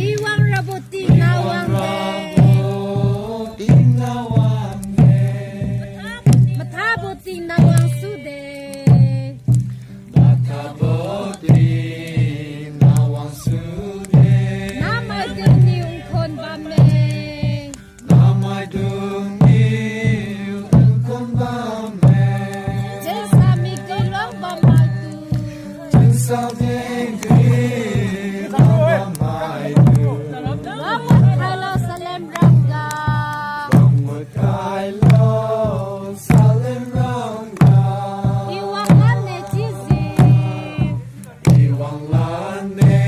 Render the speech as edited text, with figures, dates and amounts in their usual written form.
Iwang rabuti nawang matabuti nawang sude. Namay duni ungkon bame. Jesa mi golong bamatu. Ramut halo salem rangga. Iwang lane jizi. Iwang lane